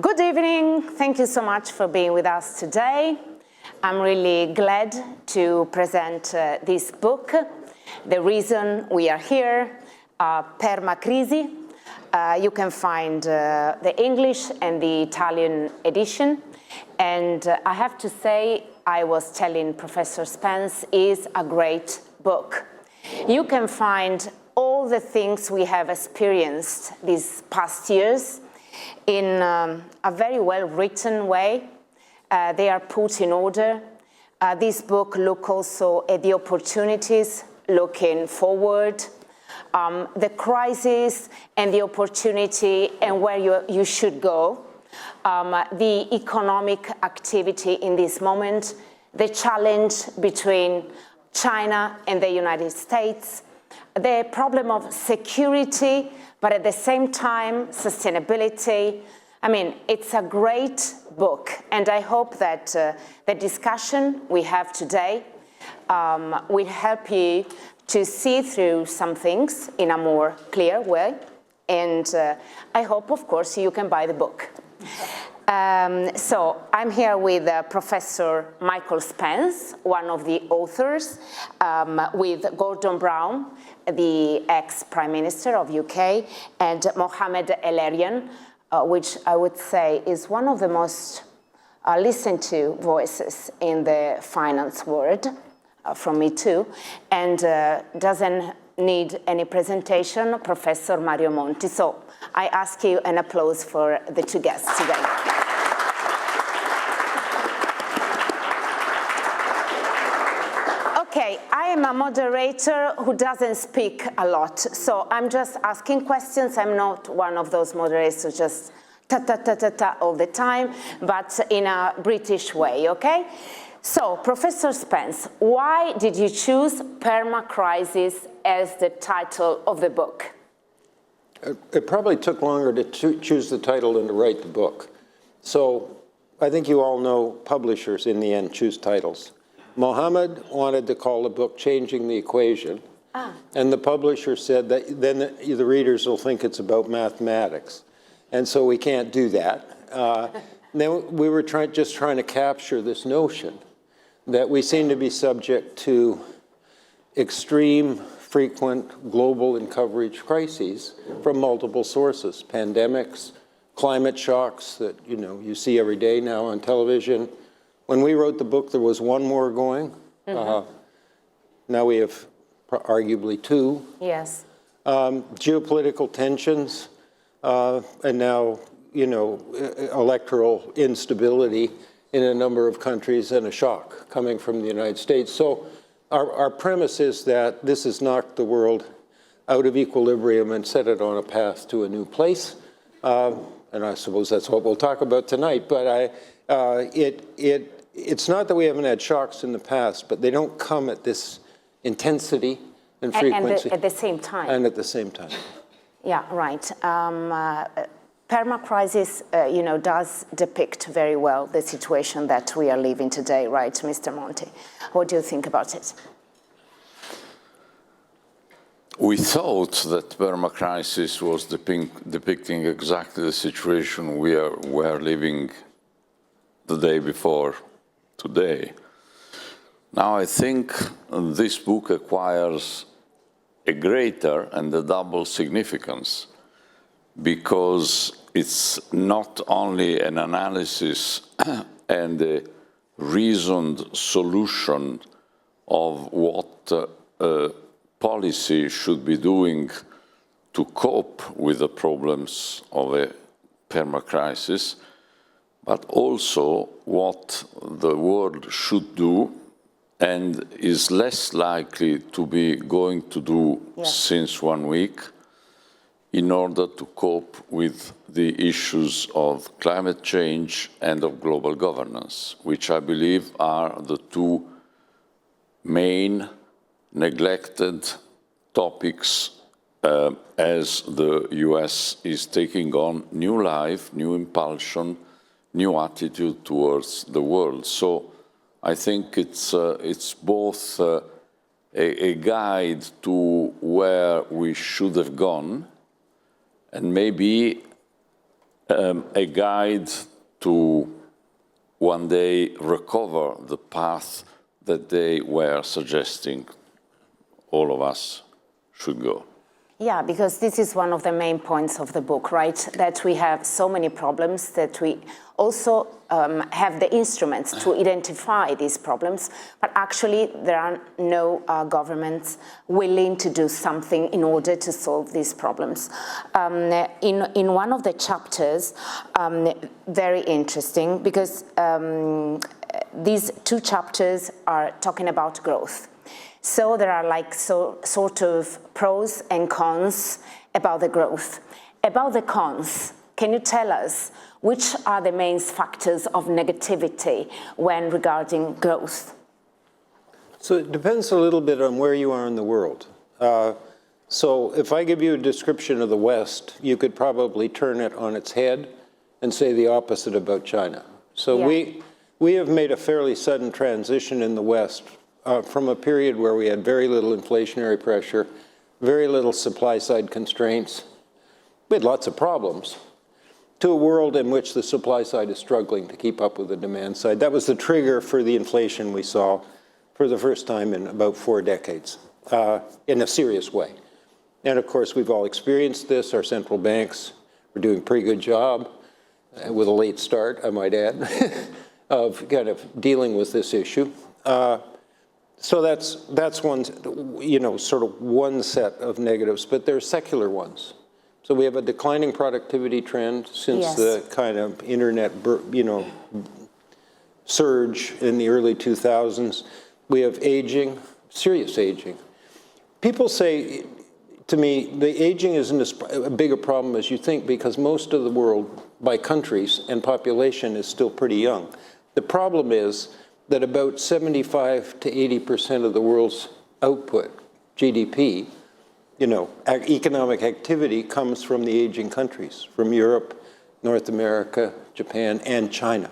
Good evening. Thank you so much for being with us today. I'm really glad to present this book, The Reason We Are Here, Permacrisi. You can find the English and the Italian edition. And I have to say, I was telling Professor Spence, is a great book. You can find all the things we have experienced these past years in a very well-written way. They are put in order. This book looks also at the opportunities looking forward, the crisis and the opportunity and where you should go, the economic activity in this moment, the challenge between China and the United States, the problem of security, but at the same time, sustainability. I mean, it's a great book, and I hope that the discussion we have today will help you to see through some things in a more clear way, and I hope, of course, you can buy the book. So I'm here with Professor Michael Spence, one of the authors, with Gordon Brown, the ex-Prime Minister of UK, and Mohamed El-Erian, which I would say is one of the most listened to voices in the finance world, from me too, and doesn't need any presentation, Professor Mario Monti. So I ask you an applause for the two guests today. Okay, I am a moderator who doesn't speak a lot, so I'm just asking questions. I'm not one of those moderators who just ta-ta-ta-ta-ta all the time, but in a British way, okay? So, Professor Spence, why did you choose Permacrisis as the title of the book? It probably took longer to choose the title than to write the book. So, I think you all know publishers in the end choose titles. Mohammed wanted to call the book Changing the Equation, and the publisher said that then the readers will think it's about mathematics. And so we can't do that. Then we were just trying to capture this notion that we seem to be subject to extreme, frequent, global and coverage crises from multiple sources, pandemics, climate shocks that you see every day now on television. When we wrote the book, there was one more going. Now we have arguably two. Yes. Geopolitical tensions, and now, electoral instability in a number of countries and a shock coming from the United States. So our premise is that this has knocked the world out of equilibrium and set it on a path to a new place. And I suppose that's what we'll talk about tonight. But it's not that we haven't had shocks in the past, but they don't come at this intensity and frequency. And at the same time. And at the same time. Yeah, right. Permacrisis, does depict very well the situation that we are living today, right, Mr. Monti? What do you think about it? We thought that permacrisis was depicting exactly the situation we are living the day before today. Now I think this book acquires a greater and a double significance, because it's not only an analysis and a reasoned solution of what policy should be doing to cope with the problems of a permacrisis, but also what the world should do and is less likely to be going to do since 1 week in order to cope with the issues of climate change and of global governance, which I believe are the two main neglected topics as the US is taking on new life, new impulsion, new attitude towards the world. So I think it's both a guide to where we should have gone, and maybe a guide to one day recover the path that they were suggesting all of us should go. Yeah, because this is one of the main points of the book, right? That we have so many problems, that we also have the instruments to identify these problems, but actually there are no governments willing to do something in order to solve these problems. In one of the chapters, very interesting, because these two chapters are talking about growth. So there are like sort of pros and cons about the growth. About the cons, can you tell us which are the main factors of negativity when regarding growth? So it depends a little bit on where you are in the world. So if I give you a description of the West, you could probably turn it on its head and say the opposite about China. So Yeah. we have made a fairly sudden transition in the West from a period where we had very little inflationary pressure, very little supply-side constraints. We had lots of problems, to a world in which the supply side is struggling to keep up with the demand side. That was the trigger for the inflation we saw for the first time in about 4 decades, in a serious way. And of course, we've all experienced this. Our central banks were doing a pretty good job, with a late start, I might add, of kind of dealing with this issue. So that's one, sort of one set of negatives, but there are secular ones. So we have a declining productivity trend since the kind of internet, surge in the early 2000s. We have aging, serious aging. People say to me, the aging isn't as big a problem as you think, because most of the world, by countries and population, is still pretty young. The problem is that about 75 to 80% of the world's output, GDP, economic activity, comes from the aging countries, from Europe, North America, Japan, and China.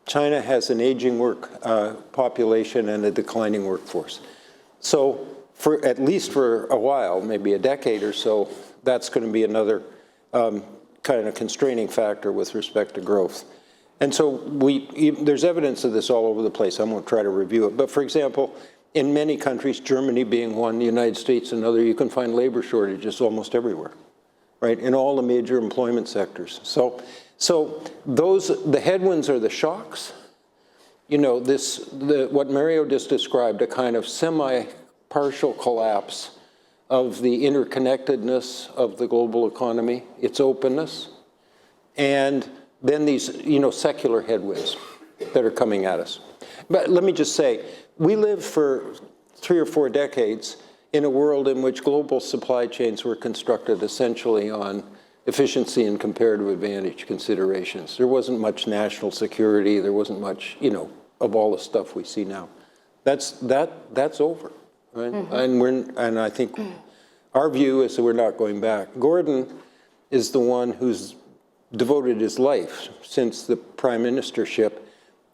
China has an aging population and a declining workforce. So at least for a while, maybe a decade or so, that's going to be another kind of constraining factor with respect to growth. And so there's evidence of this all over the place. I won't try to review it. But for example, in many countries, Germany being one, the United States another, you can find labor shortages almost everywhere, right? In all the major employment sectors. So the headwinds are the shocks. What Mario just described, a kind of semi-partial collapse of the interconnectedness of the global economy, its openness, and then these, secular headwinds that are coming at us. But let me just say, we lived for 3 or 4 decades in a world in which global supply chains were constructed essentially on efficiency and comparative advantage considerations. There wasn't much national security. There wasn't much, of all the stuff we see now. That's over, right? Mm-hmm. And I think our view is that we're not going back. Gordon is the one who's devoted his life since the prime ministership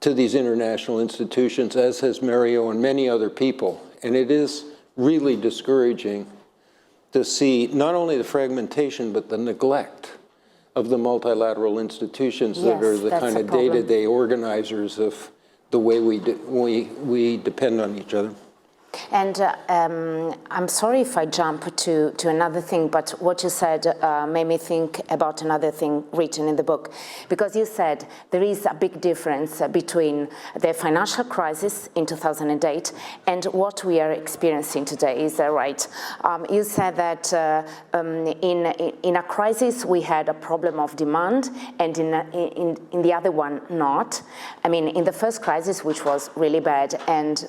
to these international institutions, as has Mario and many other people. And it is really discouraging to see not only the fragmentation, but the neglect of the multilateral institutions that are the kind of day-to-day organizers of the way we depend on each other. And I'm sorry if I jump to another thing, but what you said made me think about another thing written in the book. Because you said there is a big difference between the financial crisis in 2008 and what we are experiencing today. Is that right? You said that in a crisis we had a problem of demand, and in the other one not. I mean, in the first crisis, which was really bad, and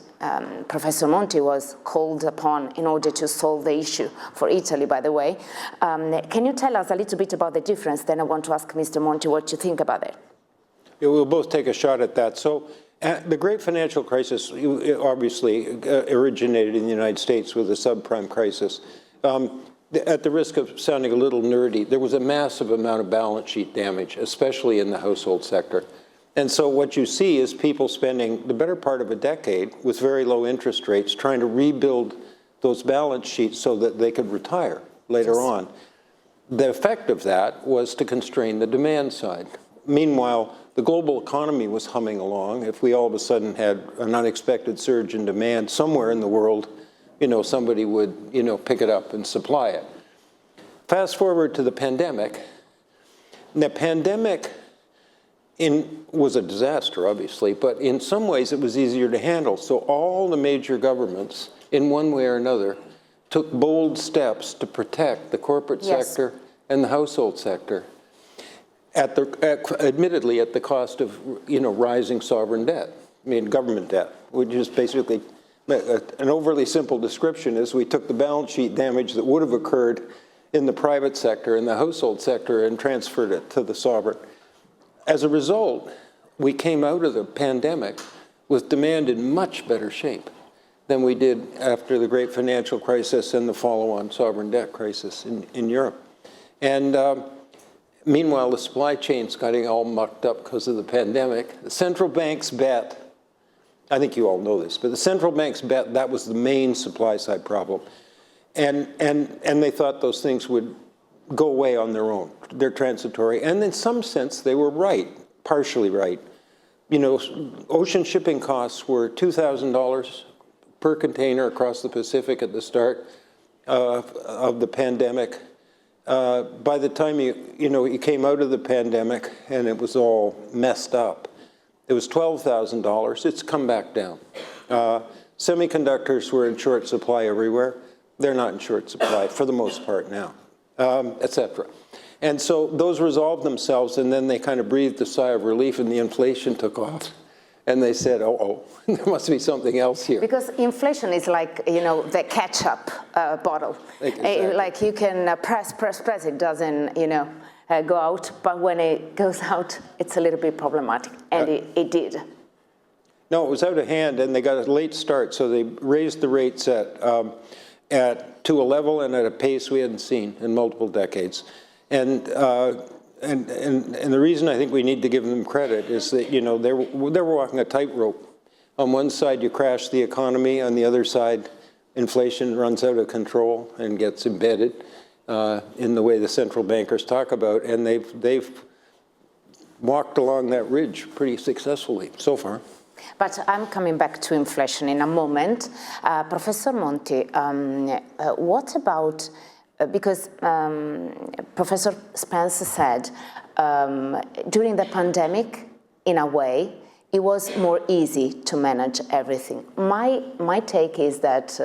Professor Monti was called upon in order to solve the issue for Italy, by the way. Can you tell us a little bit about the difference? Then I want to ask Mr. Monti what you think about it. Yeah, we'll both take a shot at that. So the great financial crisis obviously originated in the United States with the subprime crisis. At the risk of sounding a little nerdy, there was a massive amount of balance sheet damage, especially in the household sector. And so what you see is people spending the better part of a decade with very low interest rates trying to rebuild those balance sheets so that they could retire later on. the effect of that was to constrain the demand side. Meanwhile, the global economy was humming along. If we all of a sudden had an unexpected surge in demand somewhere in the world, somebody would, pick it up and supply it. Fast forward to the pandemic. The pandemic was a disaster, obviously, but in some ways it was easier to handle. So all the major governments, in one way or another, took bold steps to protect the corporate sector and the household sector, admittedly at the cost of rising sovereign debt, government debt, which is basically an overly simple description is we took the balance sheet damage that would have occurred in the private sector and the household sector and transferred it to the sovereign. As a result, we came out of the pandemic with demand in much better shape than we did after the great financial crisis and the follow-on sovereign debt crisis in Europe. And meanwhile, the supply chain's getting all mucked up because of the pandemic. The central banks bet, I think you all know this, but the central banks bet that was the main supply side problem. And they thought those things would go away on their own. They're transitory. And in some sense, they were right, partially right. Ocean shipping costs were $2,000 per container across the Pacific at the start of the pandemic. By the time you came out of the pandemic and it was all messed up, it was $12,000. It's come back down. Semiconductors were in short supply everywhere. They're not in short supply for the most part now, et cetera. And so those resolved themselves, and then they kind of breathed a sigh of relief, and the inflation took off. And they said, oh, there must be something else here. Because inflation is like, the ketchup bottle. Exactly. Like you can press, it doesn't, go out, but when it goes out, it's a little bit problematic, and it did. No, it was out of hand, and they got a late start, so they raised the rates to a level and at a pace we hadn't seen in multiple decades. And the reason I think we need to give them credit is that, they were walking a tightrope. On one side, you crash the economy. On the other side, inflation runs out of control and gets embedded in the way the central bankers talk about. And they've walked along that ridge pretty successfully so far. But I'm coming back to inflation in a moment. Professor Monti, what about, because Professor Spence said during the pandemic, in a way, it was more easy to manage everything. My take is that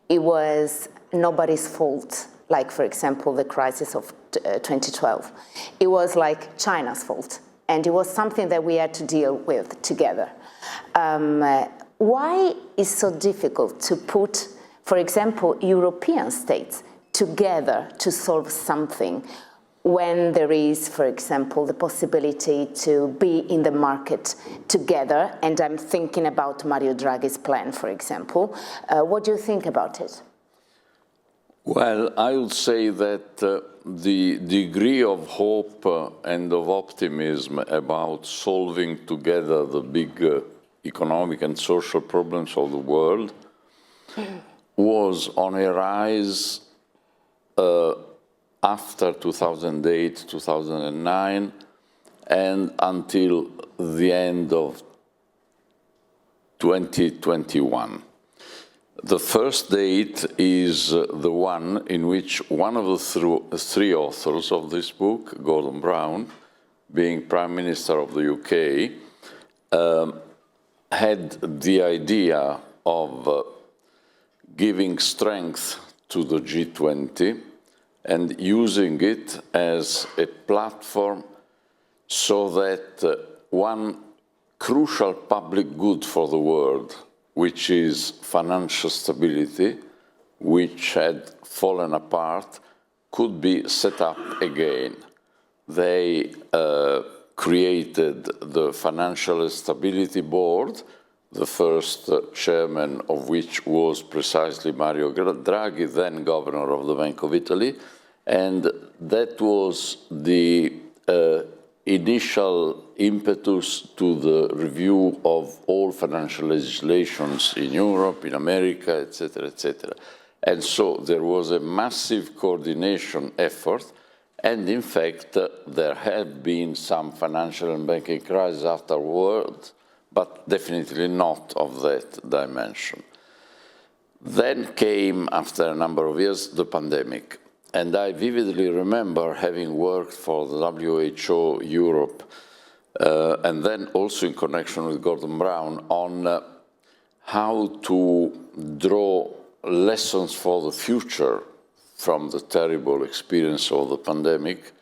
it was nobody's fault, like, for example, the crisis of 2012. It was like China's fault, and it was something that we had to deal with together. Why is it so difficult to put, for example, European states together to solve something when there is, for example, the possibility to be in the market together? And I'm thinking about Mario Draghi's plan, for example. What do you think about it? Well, I would say that the degree of hope and of optimism about solving together the big economic and social problems of the world was on a rise after 2008, 2009, and until the end of 2021. The first date is the one in which one of the three authors of this book, Gordon Brown, being Prime Minister of the UK, had the idea of giving strength to the G20 and using it as a platform so that one crucial public good for the world, which is financial stability, which had fallen apart, could be set up again. They created the Financial Stability Board, the first chairman of which was precisely Mario Draghi, then governor of the Bank of Italy, and that was the initial impetus to the review of all financial legislations in Europe, in America, etc., etc. And so there was a massive coordination effort, And in fact, there have been some financial and banking crises afterward, but definitely not of that dimension. Then came, after a number of years, the pandemic. And I vividly remember having worked for the WHO Europe, and then also in connection with Gordon Brown, on how to draw lessons for the future from the terrible experience of the pandemic.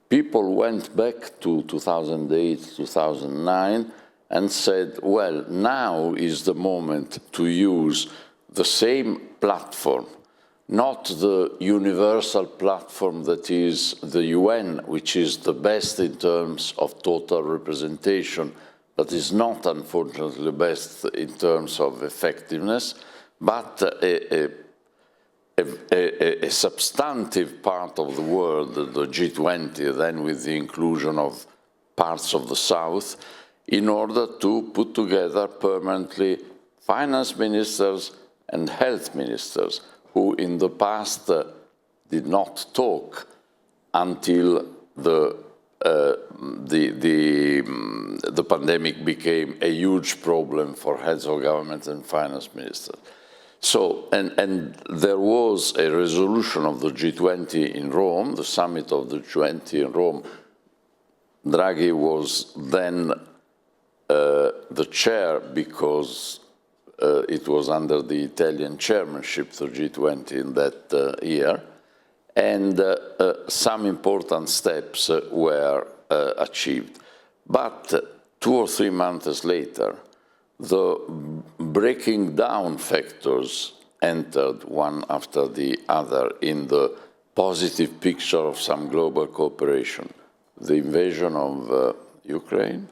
People went back to 2008, 2009, and said, well, now is the moment to use the same platform, not the universal platform that is the UN, which is the best in terms of total representation, but is not, unfortunately, best in terms of effectiveness, but a substantive part of the world, the G20, then with the inclusion of parts of the South, in order to put together permanently finance ministers and health ministers, who in the past did not talk until the pandemic became a huge problem for heads of government and finance ministers. So, and there was a resolution of the G20 in Rome, the summit of the G20 in Rome. Draghi was then the chair because it was under the Italian chairmanship, the G20 in that year, and some important steps were achieved. But 2 or 3 months later, the breaking down factors entered one after the other in the positive picture of some global cooperation. The invasion of Ukraine,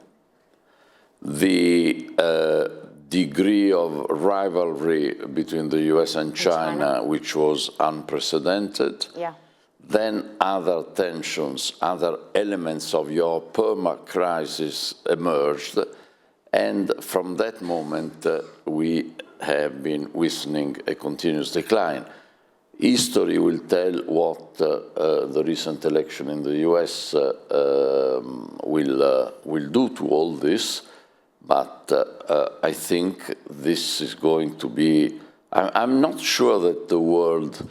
the degree of rivalry between the US and China, which was unprecedented. Yeah. Then other tensions, other elements of your perma-crisis emerged. And from that moment, we have been witnessing a continuous decline. History will tell what the recent election in the US will do to all this. But I think this is going to be, I'm not sure that the world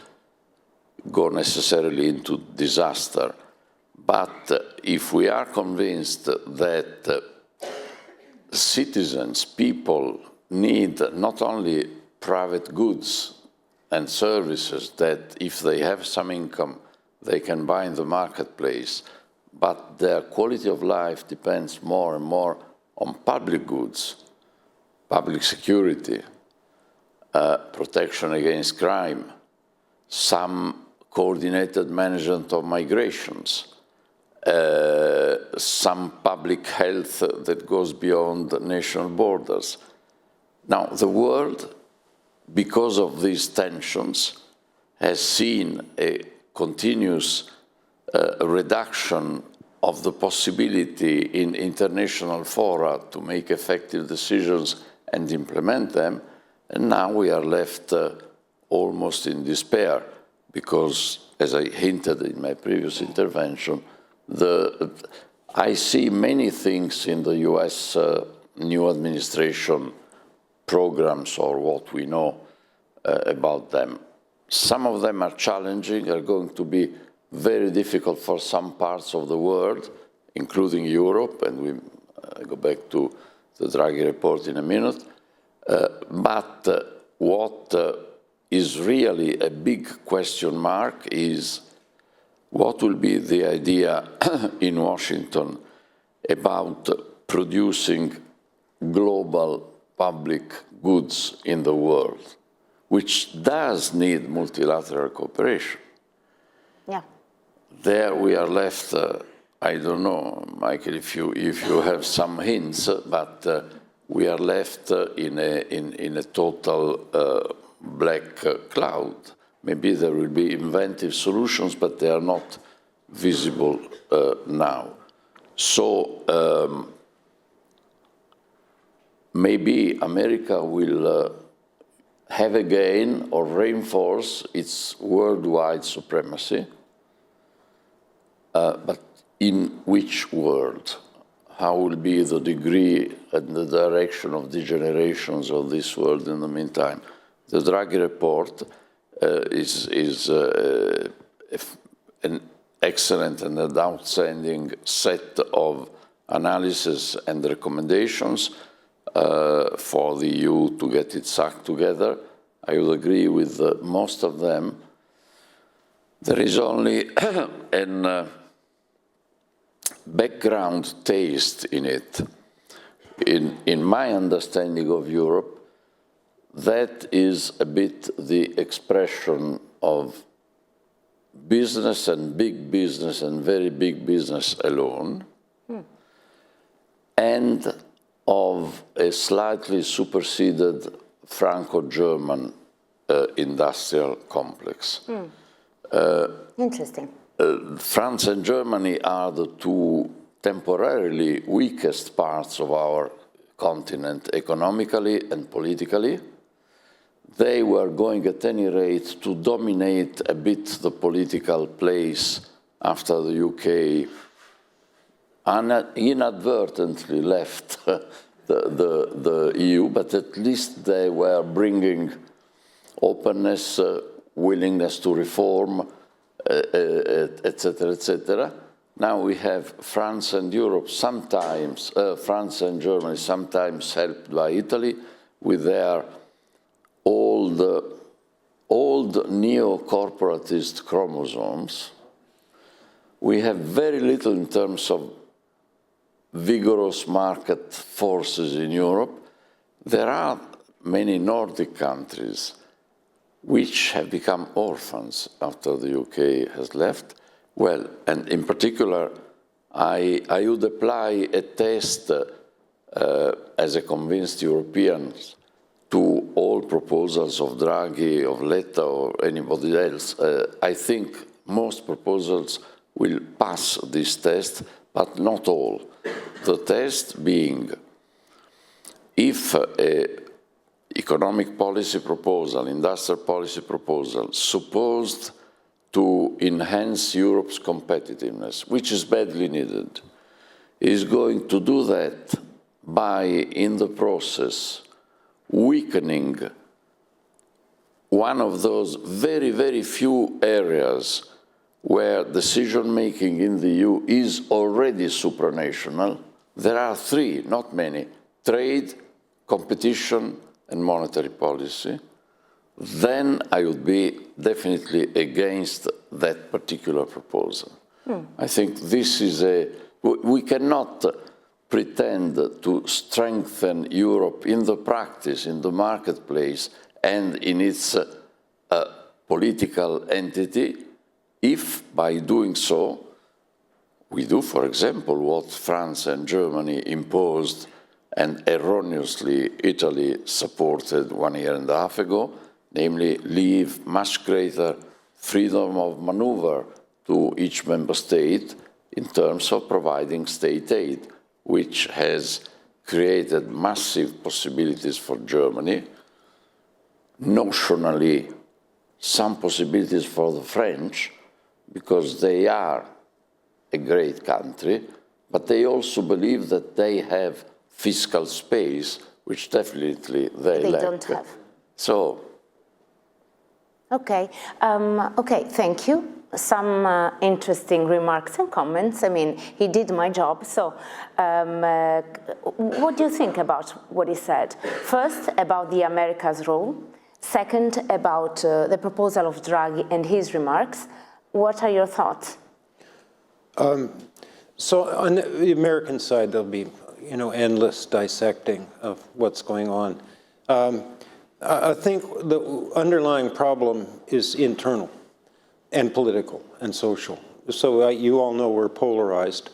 go necessarily into disaster, but if we are convinced that citizens, people need not only private goods and services that if they have some income, they can buy in the marketplace, but their quality of life depends more and more on public goods, public security, protection against crime, some coordinated management of migrations, some public health that goes beyond national borders. Now, the world, because of these tensions, has seen a continuous reduction of the possibility in international fora to make effective decisions and implement them, and now we are left almost in despair because, as I hinted in my previous intervention, I see many things in the US new administration programs or what we know about them. Some of them are challenging, are going to be very difficult for some parts of the world, including Europe, and we go back to the Draghi report in a minute. But what is really a big question mark is what will be the idea in Washington about producing global public goods in the world, which does need multilateral cooperation. Yeah. There we are left, I don't know, Michael, if you have some hints, but we are left in a total black cloud. Maybe there will be inventive solutions, but they are not visible now. So maybe America will have again or reinforce its worldwide supremacy. but in which world? How will be the degree and the direction of degenerations of this world in the meantime? The Draghi report is an excellent and an outstanding set of analysis and recommendations for the EU to get its act together. I would agree with most of them. There is only an background taste in it. In my understanding of Europe, that is a bit the expression of business and big business and very big business alone, and of a slightly superseded Franco-German industrial complex. Interesting. France and Germany are the two temporarily weakest parts of our continent economically and politically. They were going at any rate to dominate a bit the political place after the UK inadvertently left the EU, but at least they were bringing openness, willingness to reform, etc., etc. Now we have France and Europe sometimes, France and Germany sometimes helped by Italy with their old neo-corporatist chromosomes. We have very little in terms of vigorous market forces in Europe. There are many Nordic countries which have become orphans after the UK has left. Well, and in particular, I would apply a test as a convinced European to all proposals of Draghi, of Letta, or anybody else. I think most proposals will pass this test, but not all. The test being, if an economic policy proposal, industrial policy proposal, supposed to enhance Europe's competitiveness, which is badly needed, is going to do that by, in the process, weakening one of those very, very few areas where decision-making in the EU is already supranational. There are three, not many: trade, competition, and monetary policy. Then I would be definitely against that particular proposal. I think this is we cannot pretend to strengthen Europe in the practice, in the marketplace, and in its political entity, if by doing so, we do, for example, what France and Germany imposed and erroneously Italy supported 1.5 years ago, namely leave much greater freedom of maneuver to each member state in terms of providing state aid, which has created massive possibilities for Germany, notionally some possibilities for the French, because they are a great country, but they also believe that they have fiscal space, which definitely they lack. Don't have. So. Okay. Okay, thank you. Some interesting remarks and comments. I mean, he did my job. So what do you think about what he said? First, about the America's role. Second, about the proposal of Draghi and his remarks. What are your thoughts? So on the American side, there'll be, endless dissecting of what's going on. I think the underlying problem is internal and political and social. So you all know we're polarized.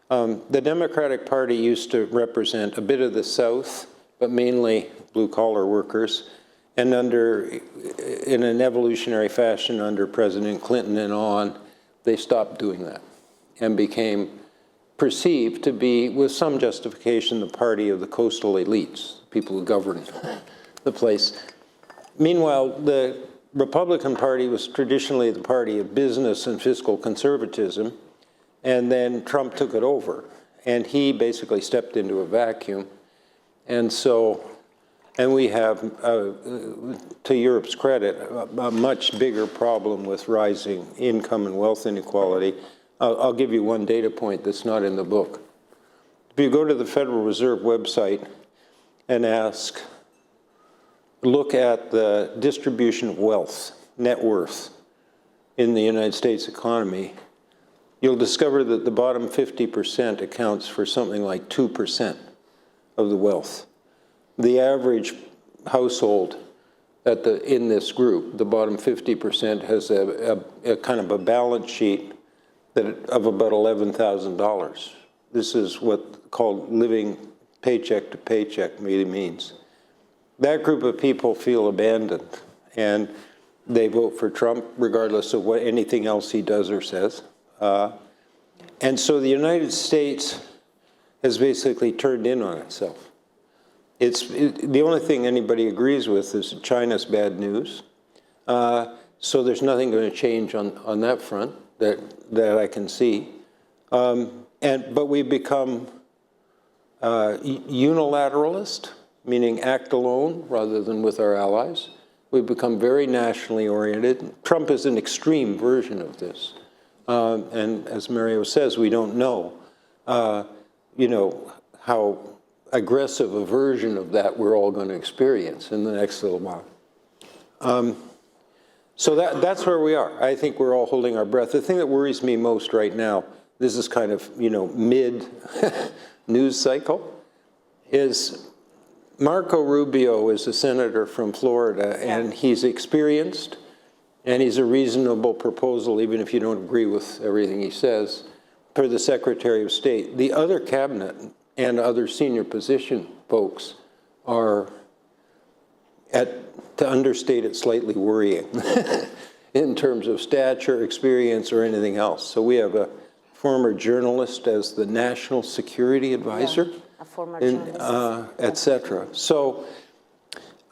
The Democratic Party used to represent a bit of the South, but mainly blue-collar workers. And in an evolutionary fashion under President Clinton and on, they stopped doing that and became perceived to be, with some justification, the party of the coastal elites, people who govern the place. Meanwhile, the Republican Party was traditionally the party of business and fiscal conservatism, And then Trump took it over, and he basically stepped into a vacuum. And so, and we have, to Europe's credit, a much bigger problem with rising income and wealth inequality. I'll give you one data point that's not in the book. If you go to the Federal Reserve website and look at the distribution of wealth, net worth, in the United States economy, you'll discover that the bottom 50% accounts for something like 2% of the wealth. The average household in this group, the bottom 50%, has a kind of a balance sheet of about $11,000. This is what called living paycheck to paycheck really means. That group of people feel abandoned, and they vote for Trump regardless of what anything else he does or says. And so the United States has basically turned in on itself. The only thing anybody agrees with is China's bad news. So there's nothing going to change on that front that I can see. But we've become unilateralist, meaning act alone rather than with our allies. We've become very nationally oriented. Trump is an extreme version of this. And as Mario says, we don't know, how aggressive a version of that we're all going to experience in the next little while. So that's where we are. I think we're all holding our breath. The thing that worries me most right now, this is kind of, mid-news cycle, is Marco Rubio is a senator from Florida, and he's experienced, and he's a reasonable proposal, even if you don't agree with everything he says, for the Secretary of State. The other cabinet and other senior position folks are, to understate it, slightly worrying in terms of stature, experience, or anything else. So we have a former journalist as the national security advisor. Yeah, a former journalist. Et cetera. So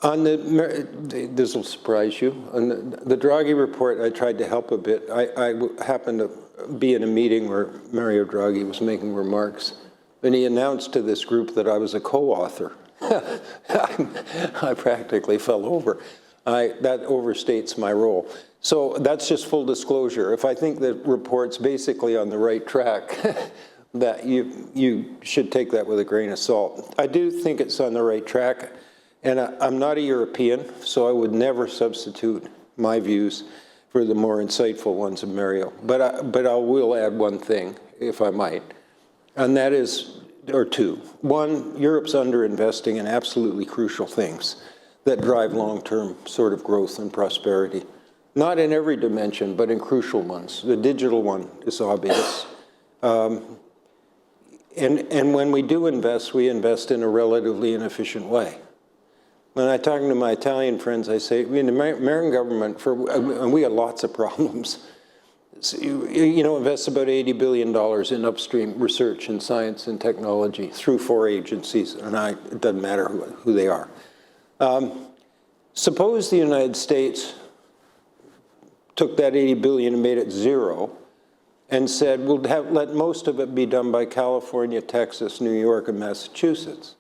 this will surprise you. On the Draghi report, I tried to help a bit. I happened to be in a meeting where Mario Draghi was making remarks, and he announced to this group that I was a co-author. I practically fell over. That overstates my role. So that's just full disclosure. If I think the report's basically on the right track, that you should take that with a grain of salt. I do think it's on the right track, and I'm not a European, so I would never substitute my views for the more insightful ones of Mario. But I will add one thing, if I might, and that is, or two. One, Europe's underinvesting in absolutely crucial things that drive long-term sort of growth and prosperity. Not in every dimension, but in crucial ones. The digital one is obvious. And when we do invest, we invest in a relatively inefficient way. When I'm talking to my Italian friends, I say, the American government, and we got lots of problems, invests about $80 billion in upstream research in science and technology through 4 agencies, and it doesn't matter who they are. Suppose the United States took that $80 billion and made it 0, and said, we'll let most of it be done by California, Texas, New York, and Massachusetts.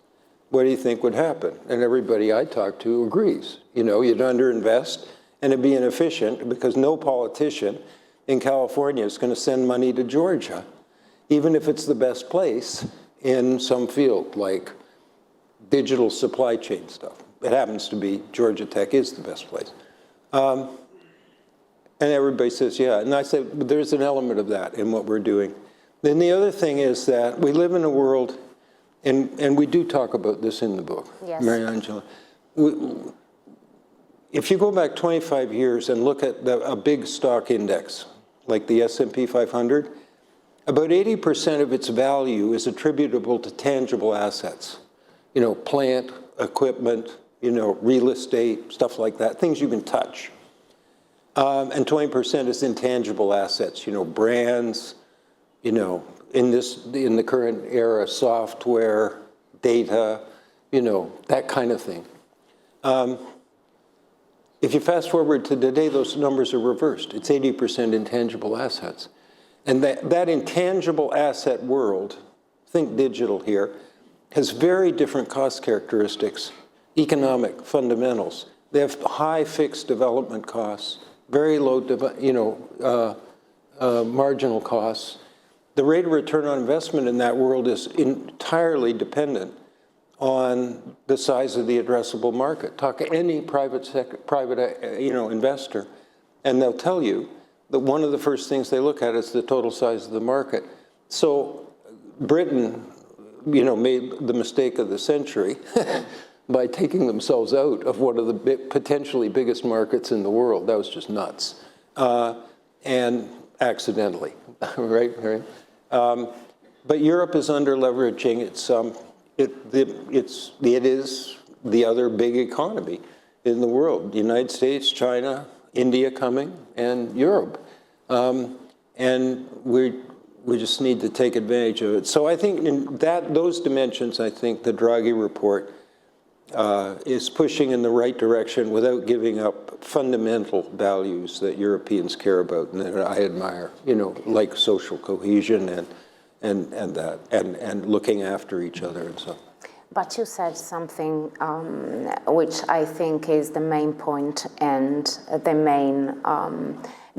What do you think would happen? And everybody I talk to agrees. You'd underinvest, and it'd be inefficient, because no politician in California is going to send money to Georgia, even if it's the best place in some field, like digital supply chain stuff. It happens to be Georgia Tech is the best place. And everybody says, yeah. And I said, there's an element of that in what we're doing. Then the other thing is that we live in a world, and we do talk about this in the book, yes. Mariangela. If you go back 25 years and look at a big stock index, like the S&P 500, about 80% of its value is attributable to tangible assets. Plant, equipment, real estate, stuff like that, things you can touch. And 20% is intangible assets, brands, in the current era, software, data, that kind of thing. If you fast forward to today, those numbers are reversed. It's 80% intangible assets. And that intangible asset world, think digital here, has very different cost characteristics, economic fundamentals. They have high fixed development costs, very low, marginal costs. The rate of return on investment in that world is entirely dependent on the size of the addressable market. Talk to any private investor, and they'll tell you that one of the first things they look at is the total size of the market. So Britain, made the mistake of the century by taking themselves out of one of the potentially biggest markets in the world. That was just nuts, and accidentally, right? But Europe is under leveraging. It is the other big economy in the world. The United States, China, India coming, and Europe. And we just need to take advantage of it. So I think in those dimensions, I think the Draghi report is pushing in the right direction without giving up fundamental values that Europeans care about and that I admire, like social cohesion and looking after each other and so. But you said something which I think is the main point and the main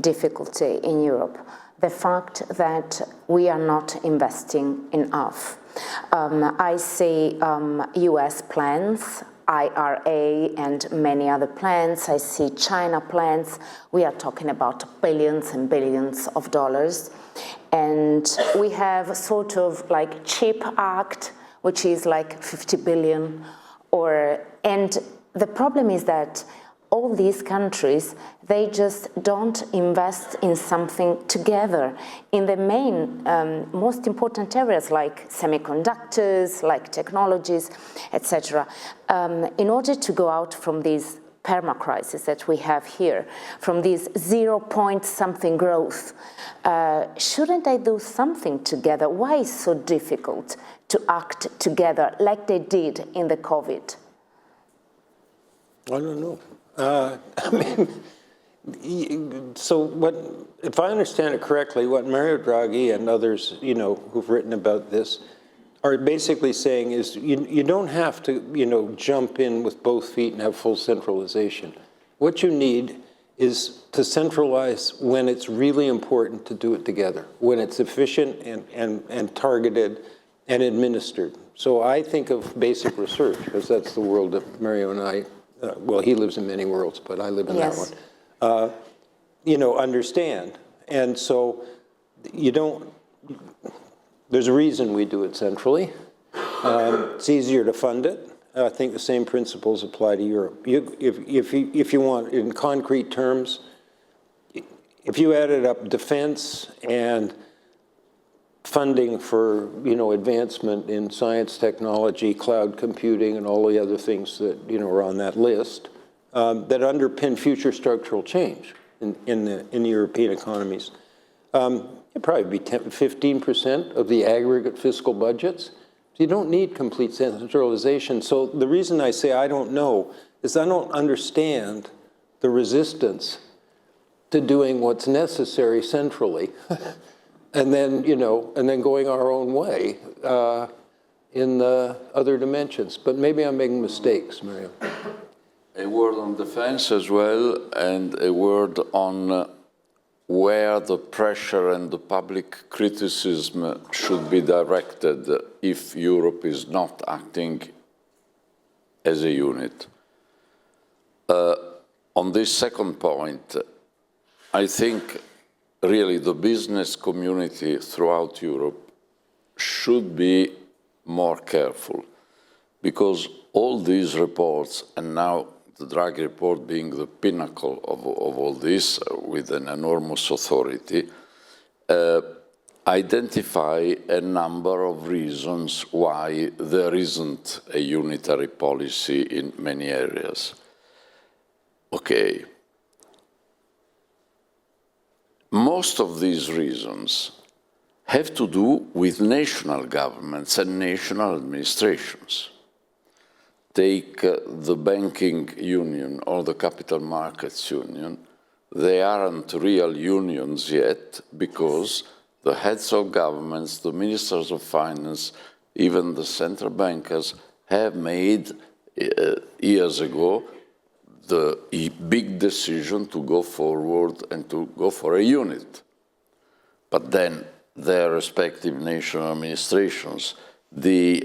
difficulty in Europe. The fact that we are not investing enough. I see US plans, IRA and many other plans. I see China plans. We are talking about billions and billions of dollars. And we have sort of like CHIP Act, which is like 50 billion. And the problem is that all these countries, they just don't invest in something together in the main, most important areas like semiconductors, like technologies, etc. In order to go out from these permacrisis that we have here, from this 0-point-something growth, shouldn't they do something together? Why is it so difficult to act together like they did in the COVID? I don't know. So if I understand it correctly, what Mario Draghi and others, who've written about this, are basically saying is you don't have to, jump in with both feet and have full centralization. What you need is to centralize when it's really important to do it together, when it's efficient and targeted and administered. So I think of basic research, because that's the world that Mario and I, well, he lives in many worlds, but I live in that one, understand. And so there's a reason we do it centrally. It's easier to fund it. I think the same principles apply to Europe. If you want, in concrete terms, if you added up defense and funding for, advancement in science, technology, cloud computing, and all the other things that, are on that list, that underpin future structural change in the European economies. It'd probably be 15% of the aggregate fiscal budgets. You don't need complete centralization. So the reason I say I don't know is I don't understand the resistance to doing what's necessary centrally, and then going our own way in the other dimensions. But maybe I'm making mistakes, Mario. A word on defense as well, and a word on where the pressure and the public criticism should be directed if Europe is not acting as a unit. On this second point, I think really the business community throughout Europe should be more careful, because all these reports, and now the Draghi report being the pinnacle of all this with an enormous authority, identify a number of reasons why there isn't a unitary policy in many areas. Okay. Most of these reasons have to do with national governments and national administrations. Take the banking union or the capital markets union. They aren't real unions yet because the heads of governments, the ministers of finance, even the central bankers have made years ago the big decision to go forward and to go for a unit. But then their respective national administrations, the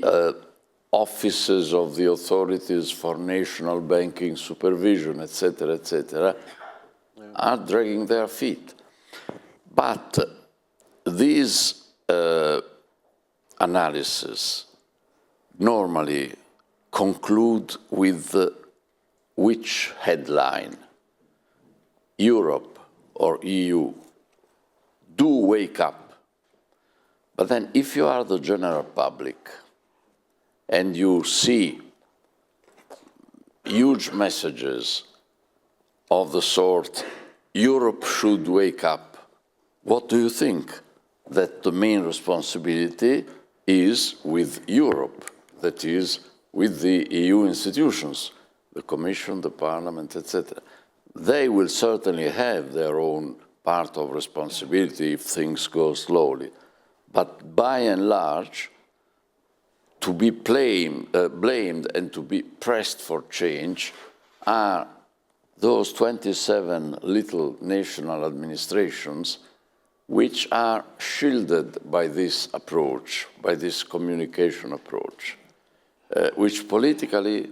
offices of the authorities for national banking supervision, etc., are dragging their feet. But these analyses normally conclude with which headline? Europe or EU do wake up. But then if you are the general public and you see huge messages of the sort, Europe should wake up, what do you think? That the main responsibility is with Europe, that is, with the EU institutions, the Commission, the Parliament, etc. They will certainly have their own part of responsibility if things go slowly. But by and large, to be blamed and to be pressed for change are those 27 little national administrations which are shielded by this approach, by this communication approach, which politically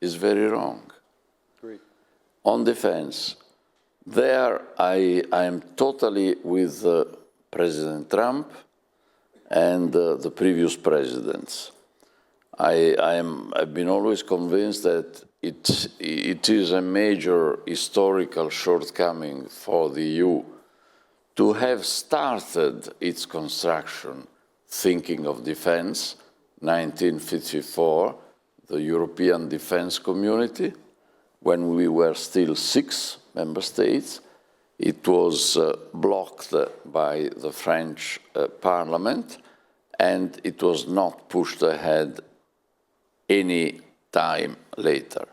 is very wrong. Great. On defense, there I am totally with President Trump and the previous presidents. I've been always convinced that it is a major historical shortcoming for the EU to have started its construction thinking of defense, 1954, the European Defense Community, when we were still 6 member states. It was blocked by the French Parliament, and it was not pushed ahead any time later.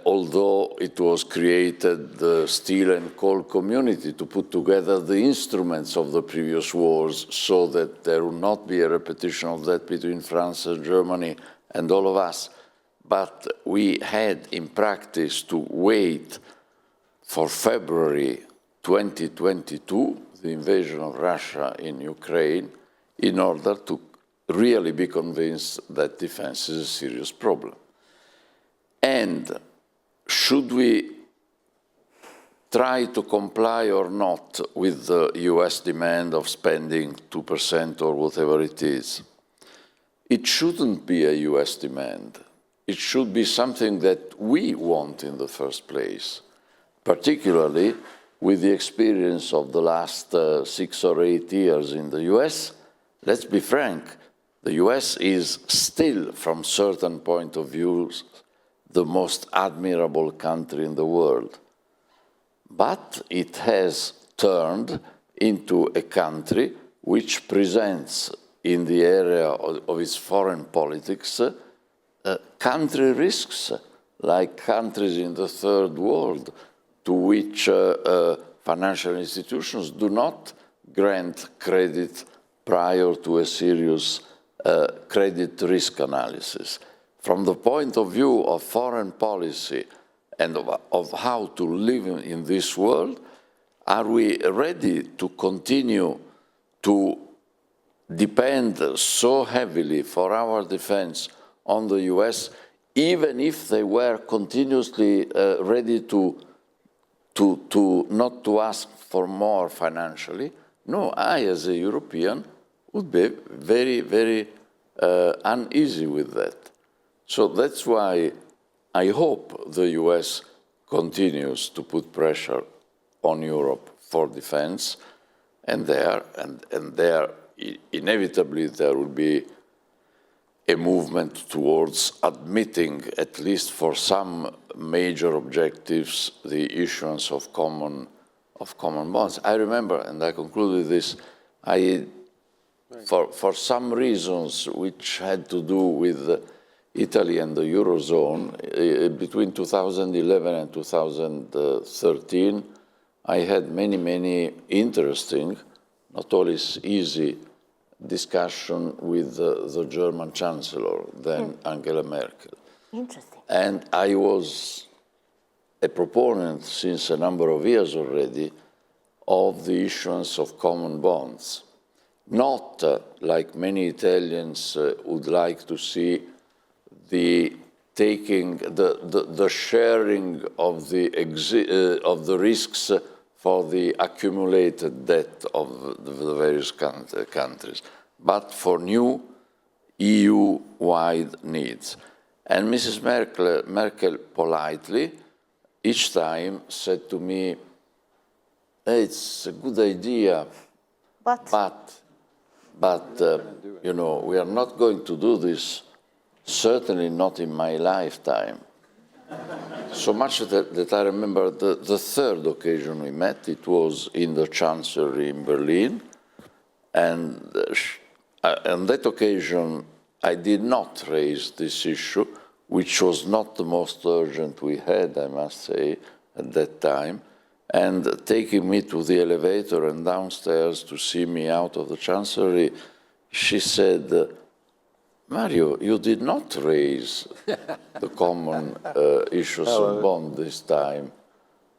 Although it was created the steel and coal community to put together the instruments of the previous wars so that there would not be a repetition of that between France and Germany and all of us. But we had in practice to wait for February 2022, the invasion of Russia in Ukraine, in order to really be convinced that defense is a serious problem. And should we try to comply or not with the US demand of spending 2% or whatever it is? It shouldn't be a US demand. It should be something that we want in the first place, particularly with the experience of the last 6 or 8 years in the US. Let's be frank, the US is still, from certain point of view, the most admirable country in the world. But it has turned into a country which presents in the area of its foreign politics country risks, like countries in the third world, to which financial institutions do not grant credit prior to a serious credit risk analysis. From the point of view of foreign policy and of how to live in this world, are we ready to continue to depend so heavily for our defense on the US, even if they were continuously ready to not to ask for more financially? No, I, as a European, would be very, very uneasy with that. So that's why I hope the US continues to put pressure on Europe for defense, and there inevitably there will be a movement towards admitting, at least for some major objectives, the issuance of common bonds. I remember, and I concluded this, for some reasons which had to do with Italy and the Eurozone, between 2011 and 2013, I had many, many interesting not always easy, discussion with the German Chancellor, then Angela Merkel. Interesting. And I was a proponent since a number of years already of the issuance of common bonds. Not like many Italians would like to see the taking, the sharing of the risks for the accumulated debt of the various countries, but for new EU-wide needs. And Mrs. Merkel politely, each time said to me, hey, it's a good idea, but you know, we are not going to do this, certainly not in my lifetime. So much that I remember the third occasion we met, it was in the Chancellery in Berlin, and on that occasion I did not raise this issue, which was not the most urgent we had, I must say, at that time. And taking me to the elevator and downstairs to see me out of the Chancellery, she said, Mario, you did not raise the common issues of bond this time.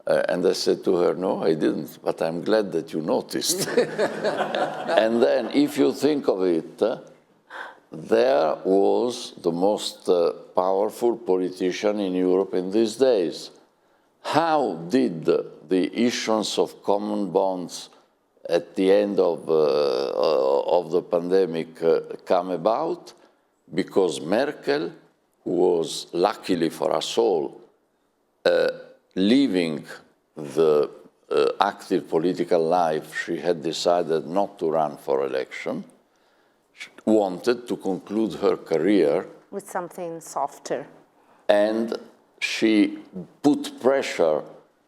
And I said to her, no, I didn't, but I'm glad that you noticed. And then, if you think of it, there was the most powerful politician in Europe in these days. How did the issuance of common bonds at the end of the pandemic come about? Because Merkel, who was luckily for us all leaving the active political life, she had decided not to run for election, she wanted to conclude her career with something softer. And she put pressure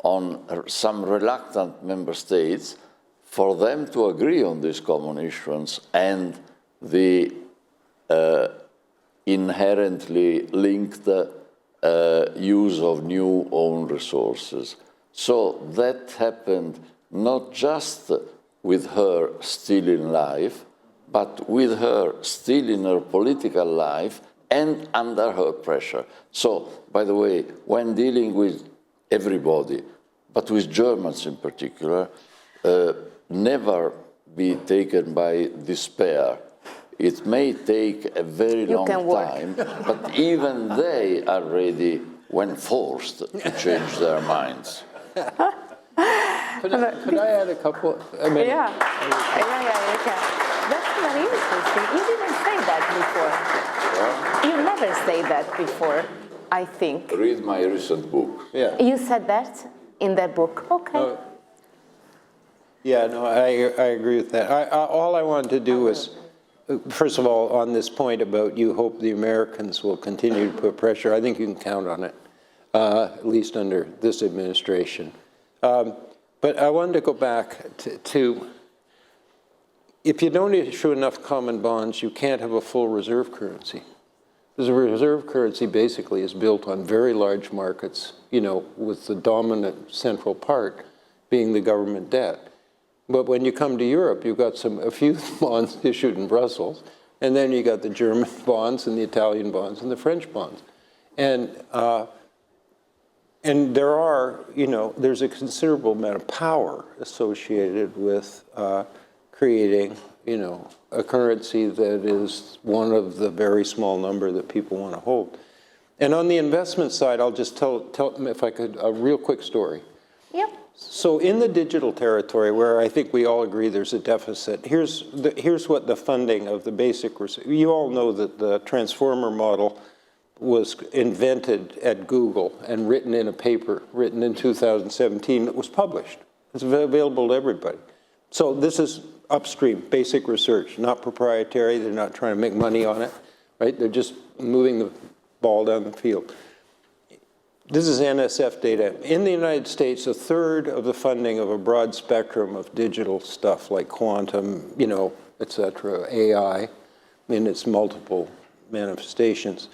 on some reluctant member states for them to agree on this common issuance and the inherently linked use of new own resources. So that happened not just with her still in life, but with her still in her political life and under her pressure. So, by the way, when dealing with everybody, but with Germans in particular, never be taken by despair. It may take a very long time, but even they are ready, when forced, to change their minds. Could I add a couple? I mean, Yeah, you can. That's very interesting. You didn't say that before. You never say that before, I think. Read my recent book. Yeah. You said that in that book. Okay. Yeah, no, I agree with that. All I wanted to do was, first of all, on this point about you hope the Americans will continue to put pressure, I think you can count on it, at least under this administration. But I wanted to go back to if you don't issue enough common bonds, you can't have a full reserve currency. Because a reserve currency basically is built on very large markets, you know, with the dominant central part being the government debt. But when you come to Europe, you've got a few bonds issued in Brussels, and then you got the German bonds and the Italian bonds and the French bonds. And there are, you know, there's a considerable amount of power associated with creating, you know, a currency that is one of the very small number that people want to hold. And on the investment side, I'll just tell if I could, a real quick story. Yep. So in the digital territory, where I think we all agree there's a deficit, here's what the funding of the basic research. You all know that the transformer model was invented at Google and written in a paper written in 2017 that was published. It's available to everybody. So this is upstream, basic research, not proprietary. They're not trying to make money on it, right? They're just moving the ball down the field. This is NSF data. In the United States, a third of the funding of a broad spectrum of digital stuff like quantum, you know, et cetera, AI in its multiple manifestations,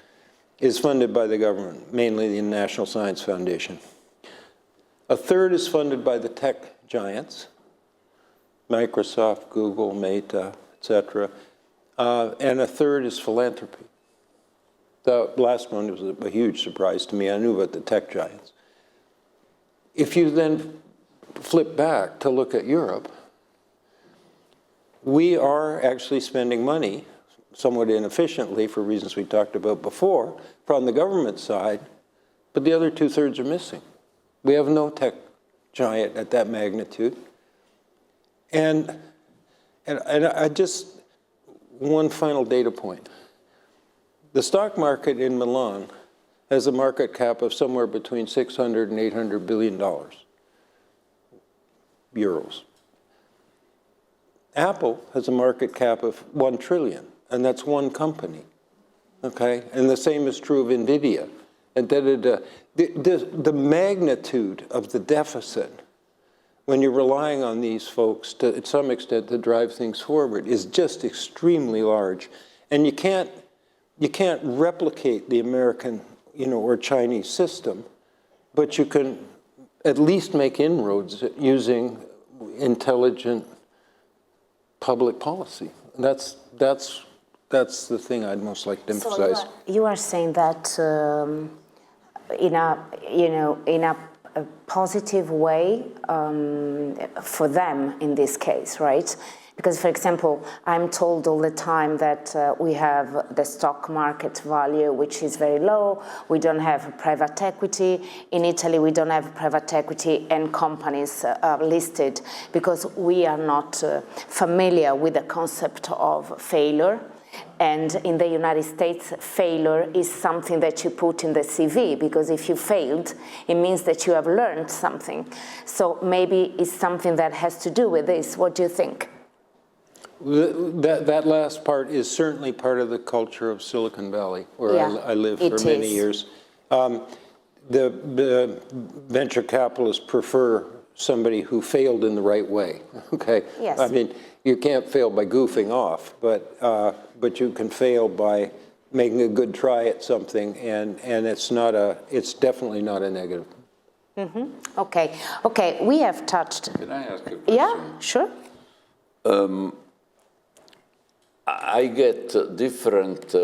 is funded by the government, mainly the National Science Foundation. A third is funded by the tech giants. Microsoft, Google, Meta, et cetera. And a third is philanthropy. The last one was a huge surprise to me. I knew about the tech giants. If you then flip back to look at Europe, we are actually spending money somewhat inefficiently for reasons we talked about before from the government side, but the other 2/3 are missing. We have no tech giant at that magnitude. And I just, one final data point. The stock market in Milan has a market cap of somewhere between 600 and 800 billion euros. Apple has a market cap of 1 trillion, and that's one company, okay? And the same is true of NVIDIA. And the magnitude of the deficit when you're relying on these folks to some extent to drive things forward is just extremely large. And you can't replicate the American, or Chinese system, but you can at least make inroads using intelligent public policy. That's the thing I'd most like to emphasize. So you are saying that in a positive way for them in this case, right? Because, for example, I'm told all the time that we have the stock market value, which is very low. We don't have private equity. In Italy, we don't have private equity and companies listed because we are not familiar with the concept of failure. And in the United States, failure is something that you put in the CV, because if you failed, it means that you have learned something. So maybe it's something that has to do with this. What do you think? That last part is certainly part of the culture of Silicon Valley, where I lived for many years. The venture capitalists prefer somebody who failed in the right way, okay? Yes. I mean, you can't fail by goofing off, but you can fail by making a good try at something, and it's definitely not a negative. Mm-hmm. Okay, we have touched. Can I ask a question? Yeah, sure. I get different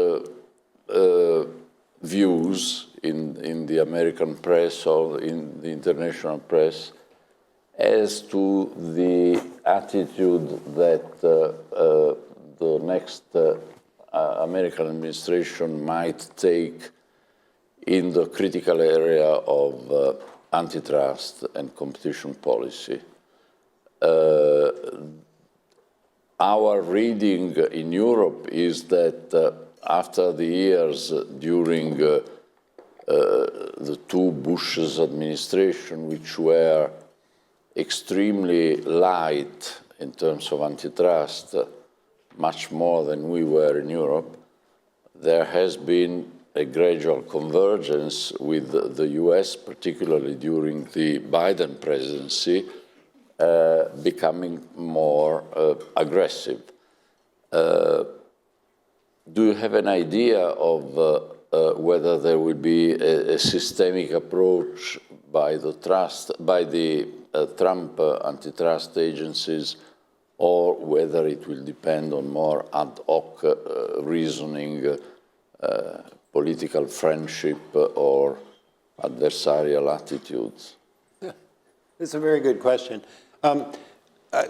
views in the American press or in the international press as to the attitude that the next American administration might take in the critical area of antitrust and competition policy. Our reading in Europe is that after the years during the two Bush's administration, which were extremely light in terms of antitrust, much more than we were in Europe, there has been a gradual convergence with the US, particularly during the Biden presidency, becoming more aggressive. Do you have an idea of whether there will be a systemic approach by the Trump antitrust agencies, or whether it will depend on more ad hoc reasoning, political friendship, or adversarial attitudes? It's a very good question. I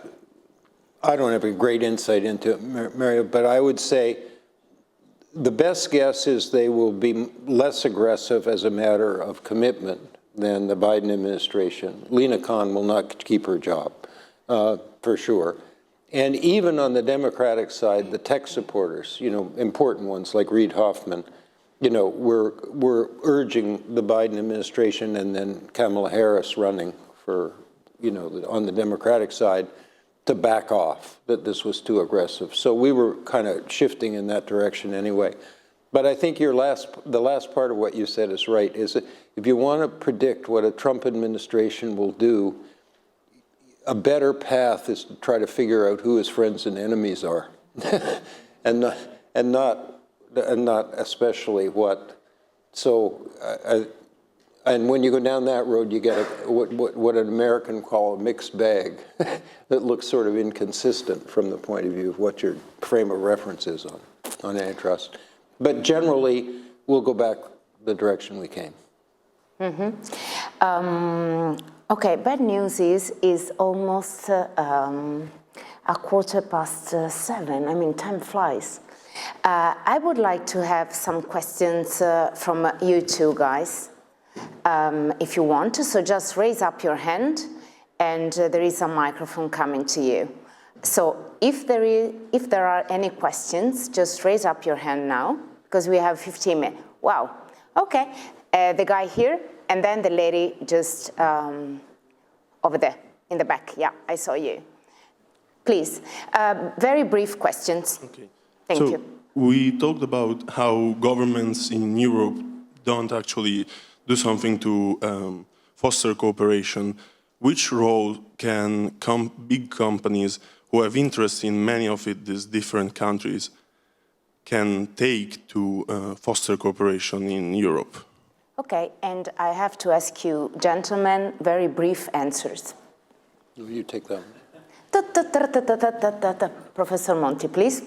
don't have a great insight into it, Mario, but I would say the best guess is they will be less aggressive as a matter of commitment than the Biden administration. Lena Khan will not keep her job, for sure. And even on the Democratic side, the tech supporters, important ones like Reid Hoffman, we're urging the Biden administration and then Kamala Harris running for, on the Democratic side, to back off, that this was too aggressive. So we were kind of shifting in that direction anyway. But I think the last part of what you said is right, is that if you want to predict what a Trump administration will do, a better path is to try to figure out who his friends and enemies are, and not especially what. So And when you go down that road, you get what an American call a mixed bag that looks sort of inconsistent from the point of view of what your frame of reference is on antitrust. But generally, we'll go back the direction we came. Okay, bad news is almost a 7:15. I mean, time flies. I would like to have some questions from you two guys. If you want to, so just raise up your hand, and there is a microphone coming to you. So if there are any questions, just raise up your hand now, because we have 15 minutes. Wow. Okay. The guy here, and then the lady just over there in the back. Yeah, I saw you. Please, very brief questions. Okay. Thank you. We talked about how governments in Europe don't actually do something to foster cooperation. Which role can big companies who have interest in many of these different countries can take to foster cooperation in Europe? Okay, and I have to ask you, gentlemen, very brief answers. You take that one. Professor Monti, please.